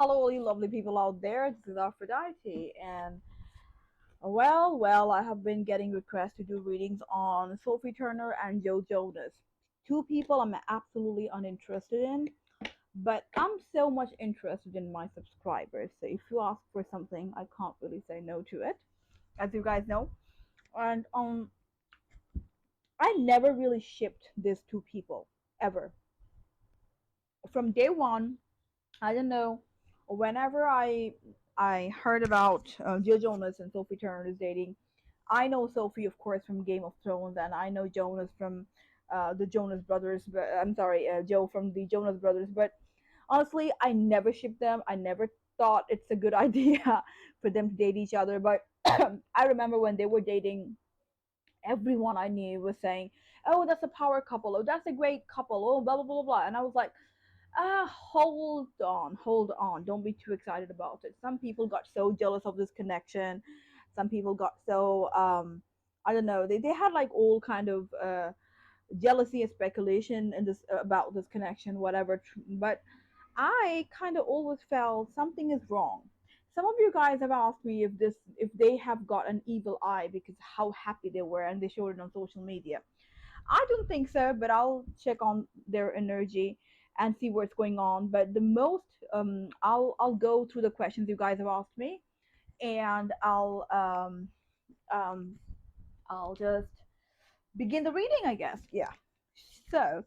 Hello, all you lovely people out there. This is Aphrodite, and well, I have been getting requests to do readings on Sophie Turner and Joe Jonas. Two people I'm absolutely uninterested in, but I'm so much interested in my subscribers. So if you ask for something, I can't really say no to it, as you guys know. And I never really shipped these two people ever. From day one, I don't know. Whenever I heard about Joe Jonas and Sophie Turner's dating, I know Sophie, of course, from Game of Thrones, and I know Jonas from the Jonas Brothers. But I'm sorry, Joe from the Jonas Brothers. But honestly, I never shipped them. I never thought it's a good idea for them to date each other. But I remember when they were dating, everyone I knew was saying, "Oh, that's a power couple. Oh, that's a great couple. Oh, blah blah blah blah." And I was like, hold on. Don't be too excited about it. Some people got so jealous of this connection. Some people got so I don't know. They had like all kind of jealousy and speculation in this about this connection, whatever. But I kind of always felt something is wrong. Some of you guys have asked me if they have got an evil eye because how happy they were and they showed it on social media. I don't think so, but I'll check on their energy and see what's going on. But the most, I'll go through the questions you guys have asked me, and um, I'll just begin the reading, I guess. Yeah. So,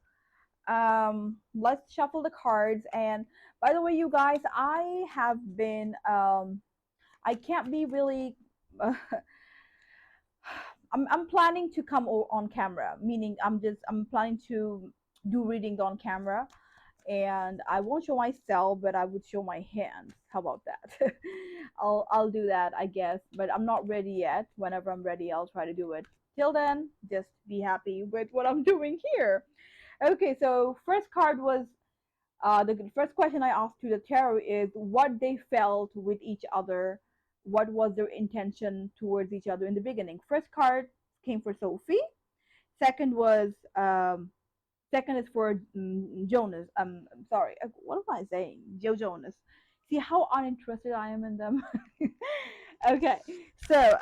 let's shuffle the cards. And by the way, you guys, I have been, I can't be really. I'm planning to come on camera, meaning I'm planning to do readings on camera, and I won't show myself, but I would show my hands. How about that? I'll do that, I guess, but I'm not ready yet. Whenever I'm ready, I'll try to do it. Till then, just be happy with what I'm doing here. Okay, so first card was the first question I asked to the tarot is what they felt with each other, what was their intention towards each other in the beginning. First card came for Sophie. Second was second is for Jonas. I'm sorry, what am I saying? Joe Jonas. See how uninterested I am in them. Okay, so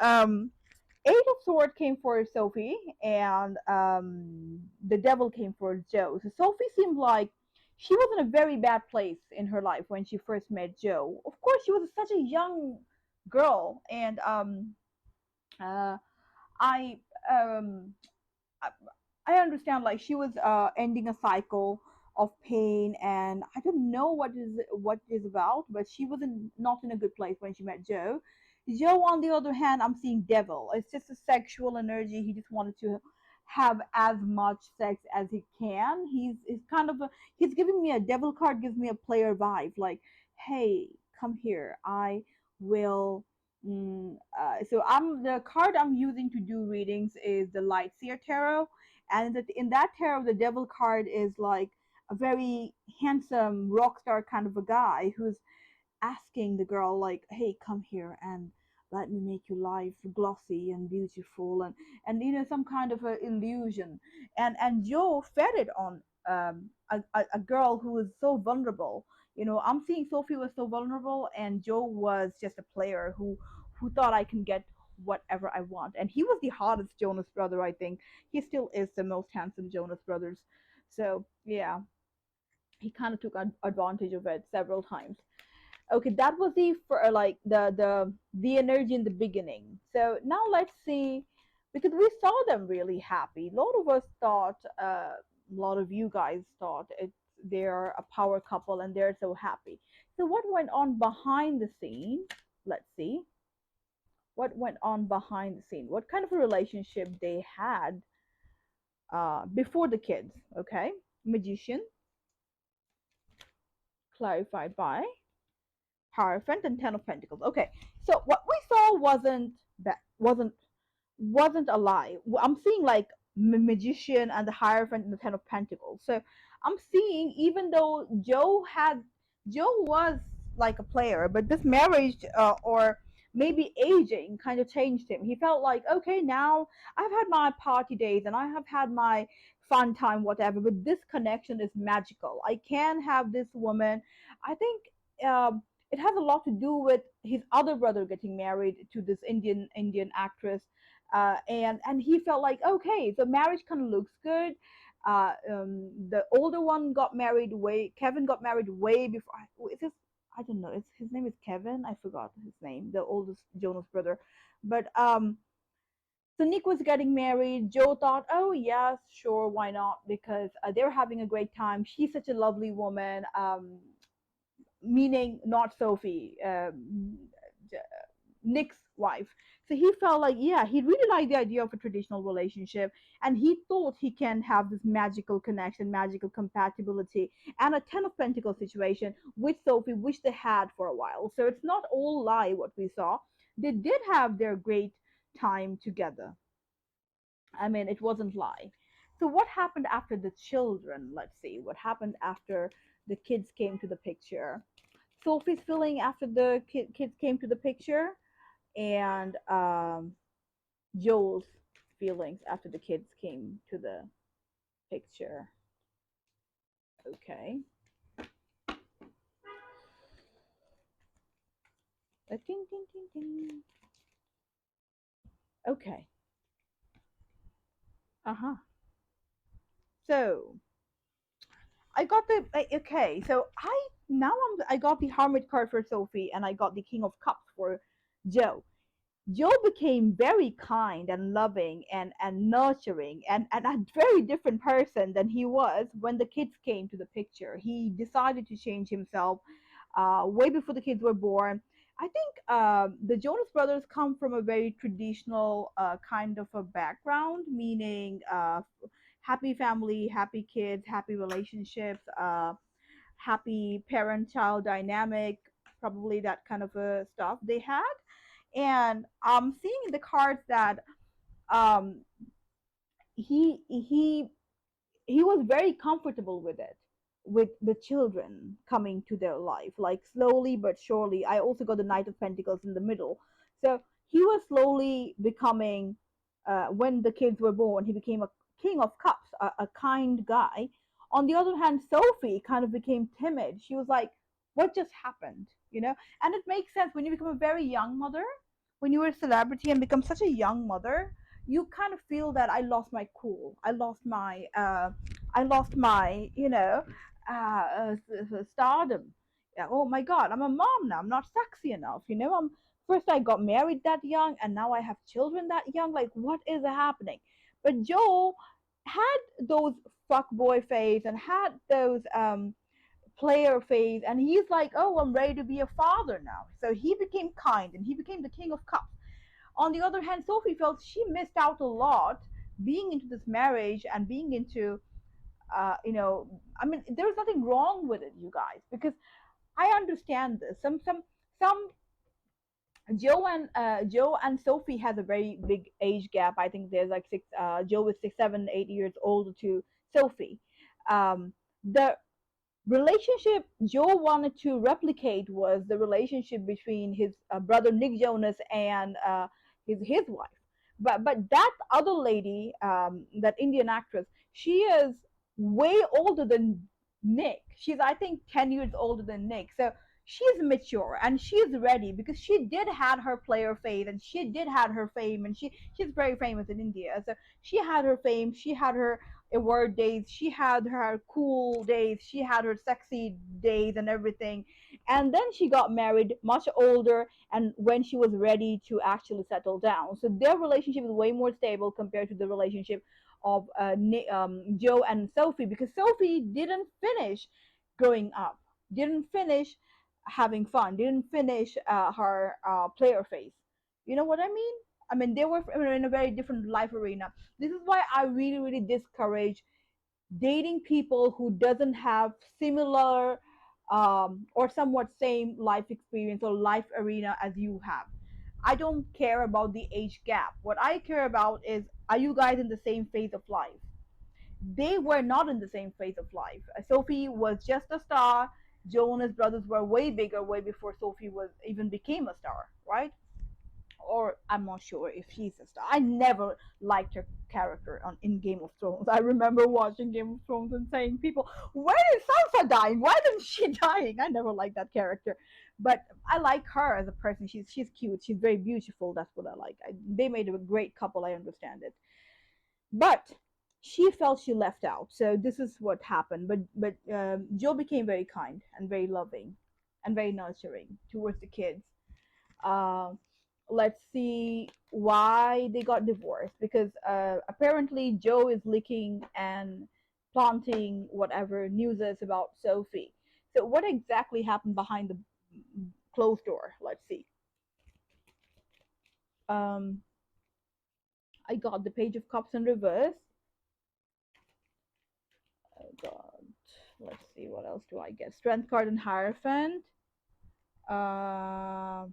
Eight of Swords came for Sophie, and the Devil came for Joe. So Sophie seemed like she was in a very bad place in her life when she first met Joe. Of course, she was such a young girl, and uh, I um, I, I understand like she was ending a cycle of pain, and I don't know what is about, but she wasn't not in a good place when she met Joe. Joe, on the other hand, I'm seeing devil. It's just a sexual energy. He just wanted to have as much sex as he can. He's kind of a, he's giving me a devil card, gives me a player vibe. Like, hey, come here. I will so I'm the card I'm using to do readings is the Light Seer Tarot, and in that tarot, the Devil card is like a very handsome rock star kind of a guy who's asking the girl like, "Hey, come here and let me make your life glossy and beautiful," and some kind of a illusion. And Joe fed it on a girl who is so vulnerable. I'm seeing Sophie was so vulnerable, and Joe was just a player who thought I can get whatever I want. And he was the hottest Jonas brother, I think. He still is the most handsome Jonas brothers. So yeah, he kind of took advantage of it several times. Okay, that was the for like the energy in the beginning. So now let's see, because we saw them really happy. A lot of us thought, a lot of you guys thought they're a power couple and they're so happy. So what went on behind the scene? Let's see what went on behind the scene. What kind of a relationship they had before the kids? Okay, Magician, clarified by Hierophant, and Ten of Pentacles. Okay, so what we saw wasn't a lie. I'm seeing like Magician and the Hierophant and the Ten of Pentacles. So I'm seeing, even though Joe was like a player, but this marriage or maybe aging kind of changed him. He felt like, okay, now I've had my party days and I have had my fun time, whatever, but this connection is magical. I can have this woman. I think it has a lot to do with his other brother getting married to this Indian actress, and he felt like, okay, so marriage kind of looks good. The older one got married way. Kevin got married way before. Is this? I don't know. It's his name is Kevin. I forgot his name. The oldest Jonas brother, but so Nick was getting married. Joe thought, oh yes, sure, why not? Because they were having a great time. She's such a lovely woman. Meaning not Sophie, Nick's wife. So he felt like, yeah, he really liked the idea of a traditional relationship, and he thought he can have this magical connection, magical compatibility, and a Ten of Pentacles situation with Sophie, which they had for a while. So it's not all lie what we saw. They did have their great time together. I mean, it wasn't lie. So what happened after the children? Let's see what happened after the kids came to the picture. Sophie's feeling after the kids came to the picture, and Joel's feelings after the kids came to the picture. Okay. Ding, ding, ding, ding. Okay. Uh huh. So I got the okay. So I got the Hermit card for Sophie, and I got the King of Cups for Joe. Joe became very kind and loving and nurturing, and a very different person than he was when the kids came to the picture. He decided to change himself way before the kids were born. I think the Jonas brothers come from a very traditional kind of a background, meaning happy family, happy kids, happy relationships, happy parent child dynamic, probably that kind of stuff they had. And I'm seeing in the cards that um, he he was very comfortable with it, with the children coming to their life, like slowly but surely. I also got the Knight of Pentacles in the middle, so he was slowly becoming, when the kids were born, he became a King of Cups, a kind guy. On the other hand, Sophie kind of became timid. She was like, what just happened, and it makes sense when you become a very young mother, when you were a celebrity and become such a young mother. You kind of feel that I lost my cool, I lost my, stardom. Yeah, oh my God, I'm a mom now. I'm not sexy enough. I'm first I got married that young, and now I have children that young. Like, what is happening? But Joe had those fuck boy phase and had those player phase, and he's like, oh, I'm ready to be a father now. So he became kind, and he became the King of Cups. On the other hand, Sophie felt she missed out a lot being into this marriage and being into, I mean, there's nothing wrong with it, you guys, because I understand this. Some Joe and Sophie has a very big age gap. I think there's like six. Joe is 6, 7, 8 years older to Sophie. The relationship Joe wanted to replicate was the relationship between his brother Nick Jonas and his wife. But that other lady, that Indian actress, she is way older than Nick. She's, I think, 10 years older than Nick. So she's mature and she's ready, because she did had her player phase, and she did had her fame, and she's very famous in India. So she had her fame, she had her award days, she had her cool days, she had her sexy days and everything. And then she got married much older, and when she was ready to actually settle down. So their relationship is way more stable compared to the relationship of Joe and Sophie, because Sophie didn't finish growing up, didn't finish having fun, didn't finish her player phase. You know what I mean? I mean, they were in a very different life arena. This is why I really, really discourage dating people who doesn't have similar or somewhat same life experience or life arena as you have. I don't care about the age gap. What I care about is, are you guys in the same phase of life? They were not in the same phase of life. Sophie was just a star. Jonas brothers were way bigger way before Sophie was even became a star, right? or I'm not sure if she's a star. I never liked her character on in Game of Thrones. I remember watching Game of Thrones and saying, "People, where is Sansa dying? Why isn't she dying?" I never liked that character, but I like her as a person. She's cute. She's very beautiful. That's what I like. They made a great couple. I understand it, but she felt she left out. So this is what happened. But Joe became very kind and very loving and very nurturing towards the kids. uh, let's see why they got divorced, because apparently Joe is leaking and planting whatever news is about Sophie. So what exactly happened behind the closed door? Let's see. um, I got the page of cups in reverse. I got, let's see, what else do I get? Strength card and Hierophant. uh,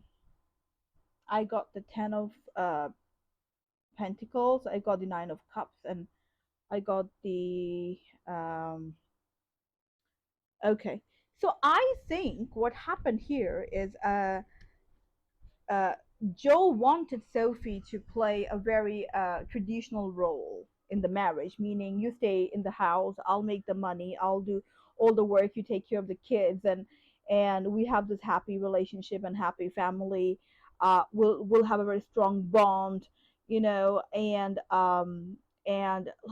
I got the 10 of Pentacles. I got the 9 of Cups, and I got the um okay. So I think what happened here is uh Joe wanted Sophie to play a very traditional role in the marriage, meaning you stay in the house, I'll make the money, I'll do all the work, you take care of the kids, and we have this happy relationship and happy family. We'll have a very strong bond, you know, and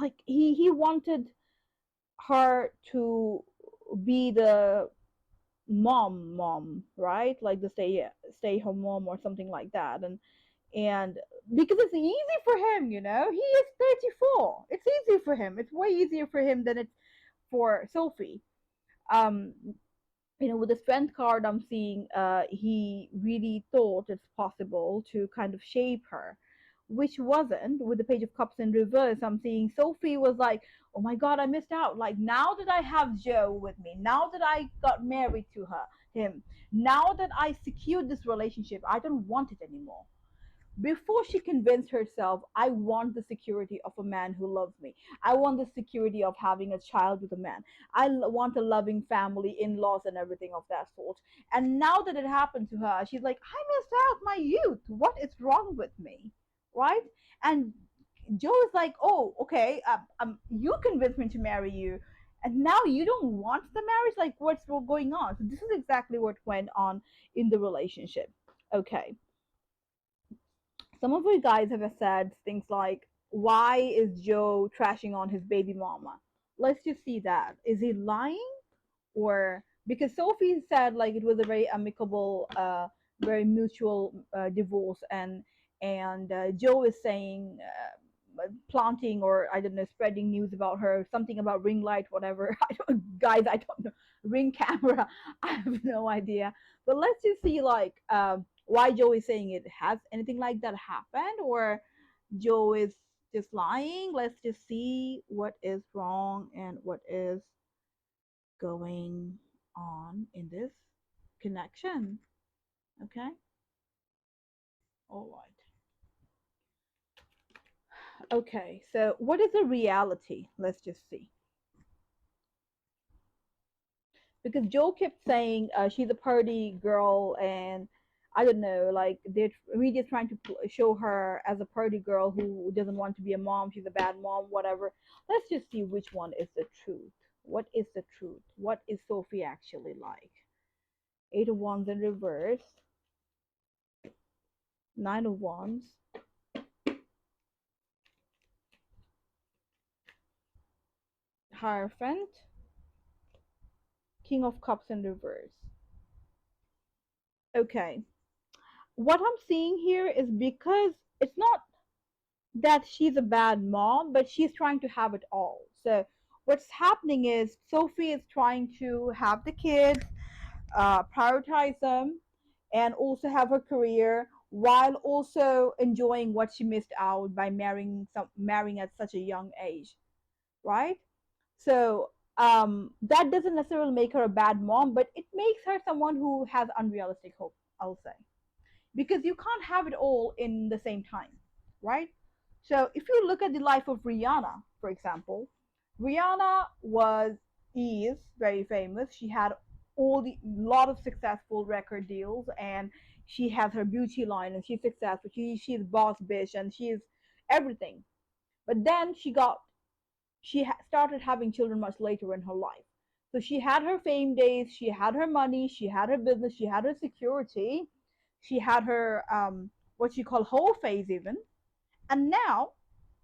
like he wanted her to be the mom, right? Like the stay home mom or something like that. And because it's easy for him, you know, he is 34. It's easy for him. It's way easier for him than it's for Sophie. Um, you know, with the strength card I'm seeing, he really thought it's possible to kind of shape her, which wasn't. With the page of cups in reverse, I'm seeing Sophie was like, oh my god, I missed out. Like, now that I have Joe with me, now that I got married to him, now that I secured this relationship, I don't want it anymore. Before she convinced herself, I want the security of a man who loves me. I want the security of having a child with a man. Want a loving family, in-laws, and everything of that sort. And now that it happened to her, she's like, I missed out my youth. What is wrong with me? Right? And Joe is like, oh, okay, you convinced me to marry you, and now you don't want the marriage. Like, what's going on? So this is exactly what went on in the relationship. Okay, some of you guys have said things like, why is Joe trashing on his baby mama? Let's just see that. Is he lying? Or because Sophie said like it was a very amicable, very mutual divorce, and Joe is saying planting, or I don't know, spreading news about her, something about ring light, whatever. I don't, guys, I don't know, ring camera. I have no idea. But let's just see like why Joe is saying it. Has anything like that happened, or Joe is just lying? Let's just see what is wrong and what is going on in this connection. Okay. All right. Okay. So what is the reality? Let's just see. Because Joe kept saying she's a party girl, and I don't know, like they're really trying to show her as a party girl who doesn't want to be a mom. She's a bad mom, whatever. Let's just see which one is the truth. What is the truth? What is Sophie actually like? Eight of Wands in reverse, Nine of Wands, Hierophant, King of Cups in reverse. Okay, what I'm seeing here is because it's not that she's a bad mom, but she's trying to have it all. So what's happening is Sophie is trying to have the kids, prioritize them, and also have her career while also enjoying what she missed out by marrying at such a young age, right? So that doesn't necessarily make her a bad mom, but it makes her someone who has unrealistic hope, I'll say, because you can't have it all in the same time, right? So if you look at the life of Rihanna, for example, Rihanna was is very famous. She had all the lot of successful record deals, and she has her beauty line, and she's successful. She's boss bitch, and she's everything. But then started having children much later in her life. So she had her fame days, she had her money, she had her business, she had her security, she had her what she call whole phase even, and now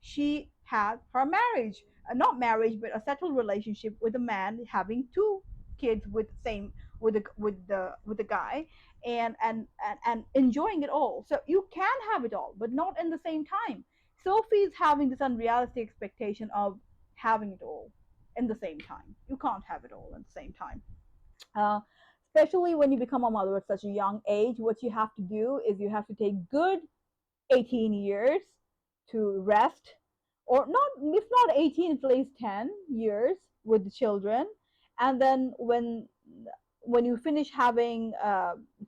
she had her marriage, not marriage, but a settled relationship with a man, having two kids with same with the guy, and enjoying it all. So you can have it all, but not in the same time. Sophie's having this unrealistic expectation of having it all in the same time. You can't have it all in the same time. uh, Especially when you become a mother at such a young age. What you have to do is you have to take good 18 years to rest, or not, if not 18, at least 10 years with the children. And then when you finish having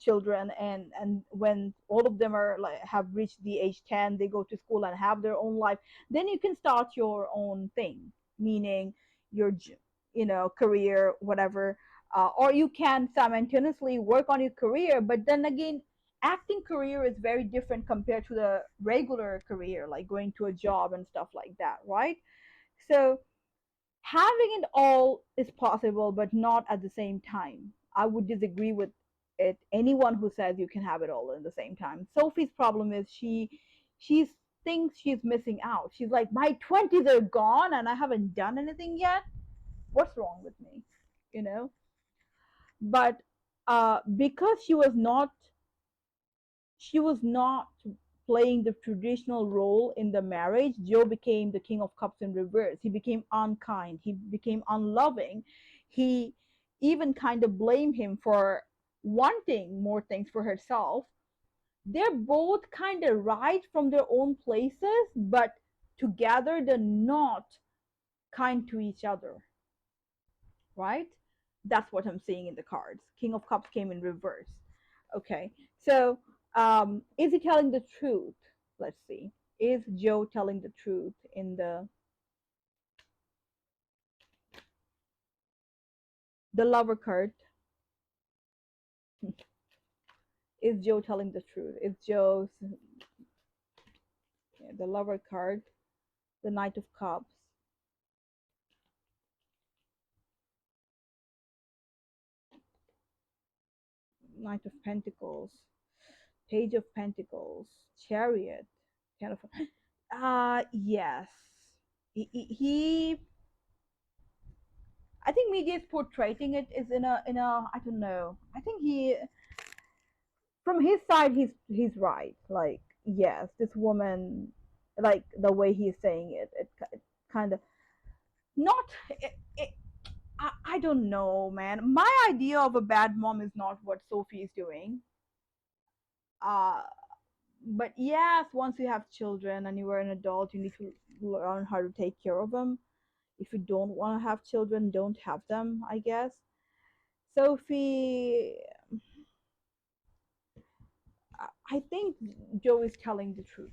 children, and when all of them are like have reached the age 10, they go to school and have their own life, then you can start your own thing, meaning your career, whatever. Or you can simultaneously work on your career, but then again, acting career is very different compared to the regular career, like going to a job and stuff like that, right? So having it all is possible, but not at the same time. I would disagree with it. Anyone who says you can have it all at the same time. Sophie's problem is she's thinks she's missing out. She's like, my 20s are gone and I haven't done anything yet. What's wrong with me? You know? But because she was not playing the traditional role in the marriage, Joe became the King of Cups in reverse. He became unkind. He became unloving. He even kind of blamed him for wanting more things for herself. They're both kind of right from their own places, but together they're not kind to each other, right? That's what I'm seeing in the cards. King of Cups came in reverse. Okay, so is he telling the truth? Let's see. Is Joe telling the truth in the lover card? Is Joe telling the truth? Is Joe's yeah, the lover card, the Knight of Cups, Knight of Pentacles, Page of Pentacles, Chariot, Ten of yes. He I think media is portraying it is in a I don't know. I think he from his side he's right. Like yes, this woman, like the way he's saying it kind of not. I don't know, man. My idea of a bad mom is not what Sophie is doing. Uh, but yes, once you have children and you are an adult, you need to learn how to take care of them. If you don't want to have children, don't have them, I guess. Sophie, I think Joe is telling the truth.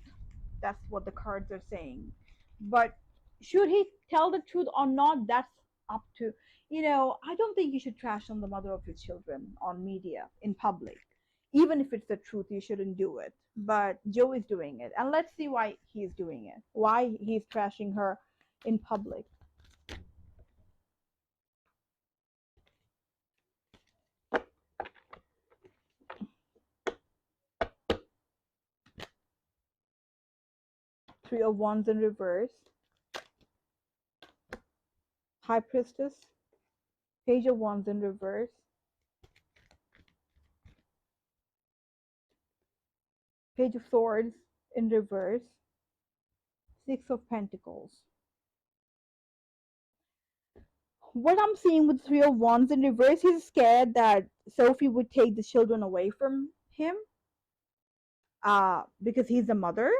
That's what the cards are saying. But should he tell the truth or not? That's up to, I don't think you should trash on the mother of your children on media in public. Even if it's the truth, you shouldn't do it. But Joe is doing it. And let's see why he's doing it, why he's trashing her in public. Three of Wands in reverse, High Priestess, Page of Wands in reverse, Page of Swords in reverse, Six of Pentacles. What I'm seeing with Three of Wands in reverse, he's scared that Sophie would take the children away from him, because he's a mother,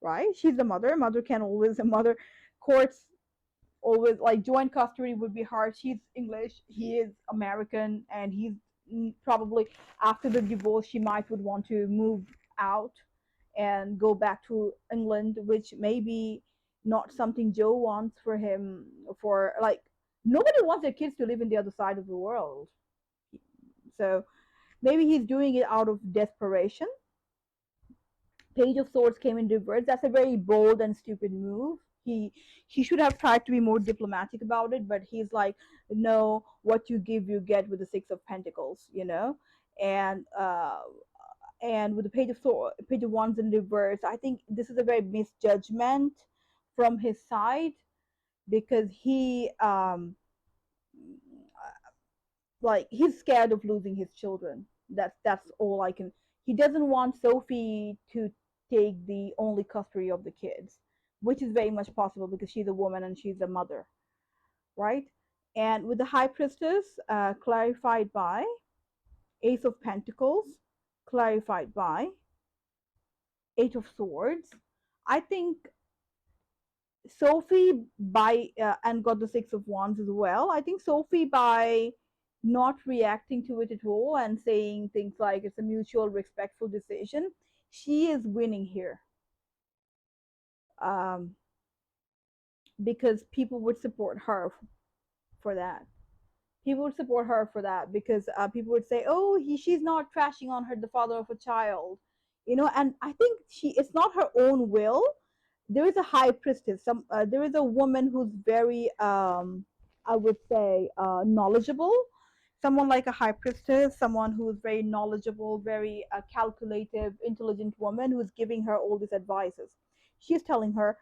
right? She's the mother. Mother can always, a mother courts always, like joint custody would be hard. She's English, he is American, and he's probably after the divorce she might would want to move out and go back to England, which may be not something Joe wants for him. For like nobody wants their kids to live in the other side of the world. So maybe he's doing it out of desperation. Page of Swords came in reverse. That's a very bold and stupid move. He should have tried to be more diplomatic about it, but he's like, no, what you give, you get with the Six of Pentacles, you know, and with the Page of Wands in reverse, I think this is a very misjudgment from his side because like he's scared of losing his children. That's all I can. He doesn't want Sophie to take the only custody of the kids, which is very much possible because she's a woman and she's a mother, right? And with the High Priestess, clarified by Ace of Pentacles, clarified by Eight of Swords. I think Sophie by and got the Six of Wands as well. I think Sophie by not reacting to it at all and saying things like it's a mutual respectful decision, she is winning here. Um, because people would support her for that. People would support her for that because people would say, "Oh, she's not trashing on her the father of a child," you know. And I think it's not her own will. There is a high priestess. There is a woman who's very, I would say, knowledgeable. Someone like a high priestess, someone who's very knowledgeable, very calculative, intelligent woman who's giving her all these advices. She's telling her,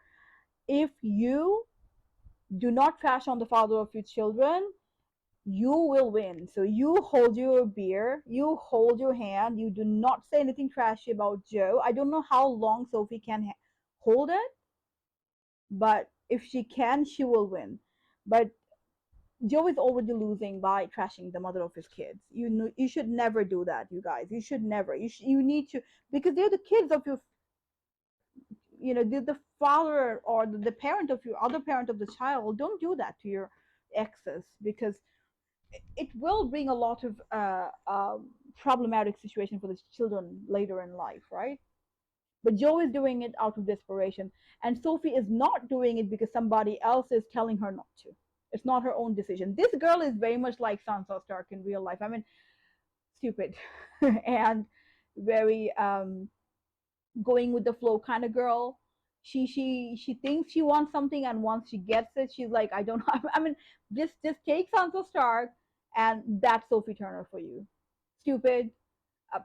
if you do not trash on the father of your children, you will win. So you hold your beer, you hold your hand, you do not say anything trashy about Joe. I don't know how long Sophie can hold it, but if she can, she will win. But Joe is already losing by trashing the mother of his kids. You know, you should never do that, you guys. You should never. You need to, because they're the kids of your, you know, the father or the parent of your other parent of the child. Don't do that to your exes because it will bring a lot of problematic situation for the children later in life, right? But Joe is doing it out of desperation, and Sophie is not doing it because somebody else is telling her not to. It's not her own decision. This girl is very much like Sansa Stark in real life. I mean, stupid and very going with the flow kind of girl. She thinks she wants something, and once she gets it, she's like, I don't know. I mean, just take Sansa Stark, and that's Sophie Turner for you. Stupid, uh,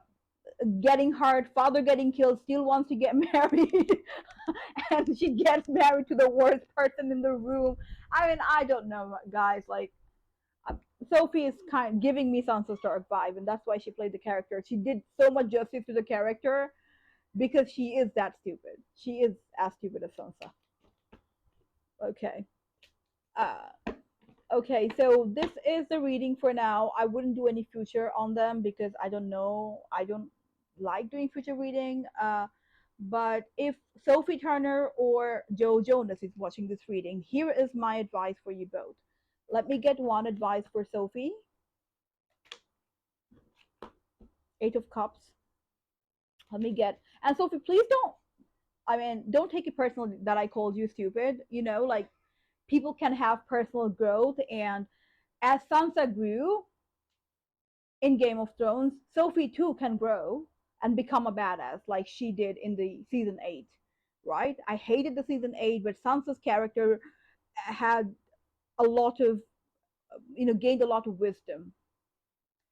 getting hurt, father getting killed, still wants to get married, and she gets married to the worst person in the room. I mean, I don't know, guys. Like, uh, Sophie is kind of giving me Sansa Stark vibe, and that's why she played the character. She did so much justice to the character because she is that stupid. She is as stupid as Sansa. Okay. Uh, okay, so this is the reading for now. I wouldn't do any future on them because I don't know. I don't like doing future reading. But if Sophie Turner or Joe Jonas is watching this reading, here is my advice for you both. Let me get one advice for Sophie. Eight of Cups. Let me get, and Sophie, please don't, I mean, don't take it personal that I called you stupid. You know, like people can have personal growth, and as Sansa grew in Game of Thrones, Sophie too can grow and become a badass like she did in the season 8, right? I hated the season 8, but Sansa's character had a lot of, gained a lot of wisdom.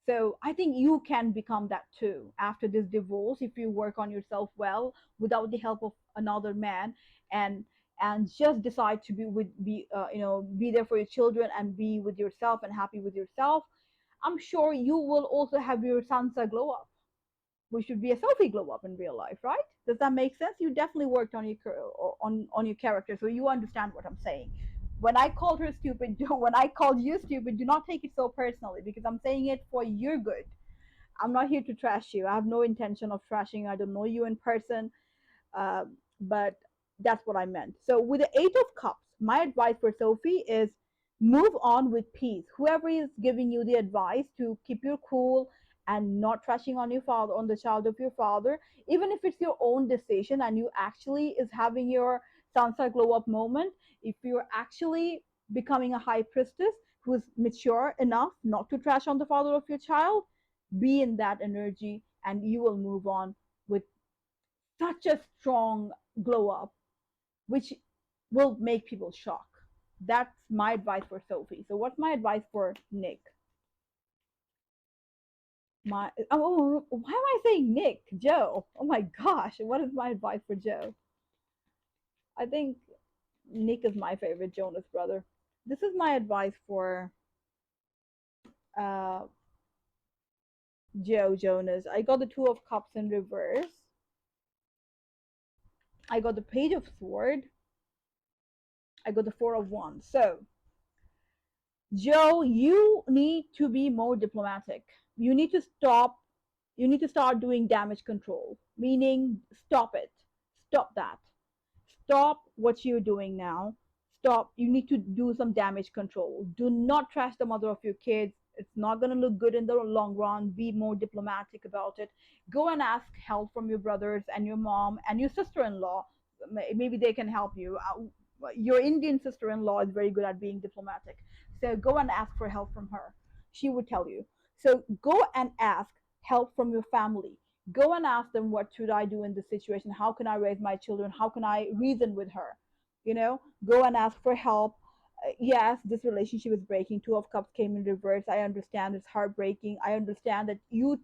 So I think you can become that too after this divorce if you work on yourself well without the help of another man, and just decide to be there for your children and be with yourself and happy with yourself. I'm sure you will also have your Sansa glow up, which should be a Sophie glow up in real life, right? Does that make sense? You definitely worked on your character, so you understand what I'm saying. When I called her stupid, when I called you stupid, do not take it so personally because I'm saying it for your good. I'm not here to trash you. I have no intention of trashing you. I don't know you in person, but that's what I meant. So with the Eight of Cups, my advice for Sophie is move on with peace. Whoever is giving you the advice to keep your cool and not trashing on your father, on the child of your father, even if it's your own decision and you actually is having your Sansa glow up moment, if you're actually becoming a high priestess who is mature enough not to trash on the father of your child, be in that energy, and you will move on with such a strong glow up, which will make people shock. That's my advice for Sophie. So what's my advice for Nick? My why am I saying Nick? Joe. Oh my gosh, what is my advice for Joe? I think Nick is my favorite Jonas brother. This is my advice for uh, Joe Jonas. I got the Two of Cups in reverse. I got the Page of Sword. I got the Four of Wands. So, Joe, you need to be more diplomatic. You need to stop. You need to start doing damage control, meaning stop it. Stop that. Stop what you're doing now. Stop. You need to do some damage control. Do not trash the mother of your kids. It's not going to look good in the long run. Be more diplomatic about it. Go and ask help from your brothers and your mom and your sister-in-law. Maybe they can help you. Your Indian sister-in-law is very good at being diplomatic. So go and ask for help from her. She would tell you. So go and ask help from your family. Go and ask them, what should I do in this situation? How can I raise my children? How can I reason with her? Go and ask for help. Yes, this relationship is breaking. Two of Cups came in reverse. I understand it's heartbreaking. I understand that you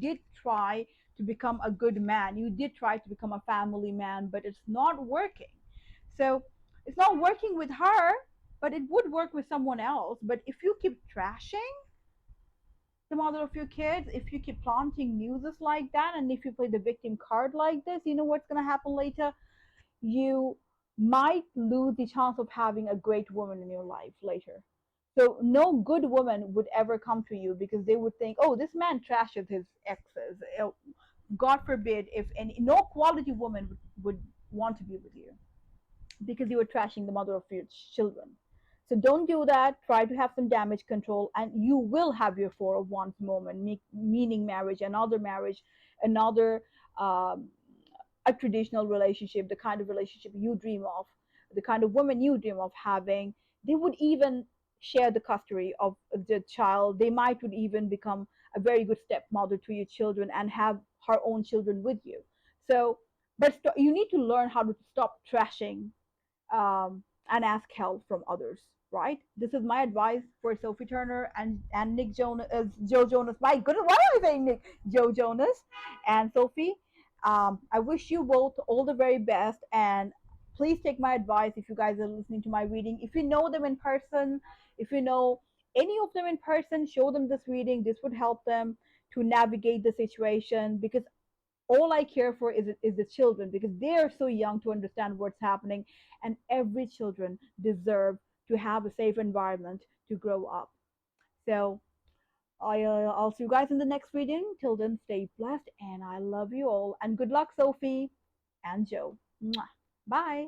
did try to become a good man, you did try to become a family man, but it's not working. So it's not working with her, but it would work with someone else. But if you keep trashing the mother of your kids, if you keep planting muses like that, and if you play the victim card like this, you know what's going to happen later? You might lose the chance of having a great woman in your life later. So no good woman would ever come to you because they would think, oh, this man trashes his exes. God forbid if any, no quality woman would want to be with you because you were trashing the mother of your children. So don't do that. Try to have some damage control, and you will have your Four of Wands moment, meaning marriage, another um, a traditional relationship, the kind of relationship you dream of, the kind of woman you dream of having. They would even share the custody of the child. They might would even become a very good stepmother to your children and have her own children with you. So, but you need to learn how to stop trashing and ask help from others. Right? This is my advice for Sophie Turner and Nick Jonas, Joe Jonas. My goodness, why am I saying Nick? Joe Jonas and Sophie. I wish you both all the very best, and please take my advice if you guys are listening to my reading. If you know them in person, if you know any of them in person, show them this reading. This would help them to navigate the situation, because all I care for is the children, because they are so young to understand what's happening, and every children deserve to have a safe environment to grow up. So I'll see you guys in the next reading. Till then, stay blessed, and I love you all. And good luck, Sophie and Joe. Mwah. Bye.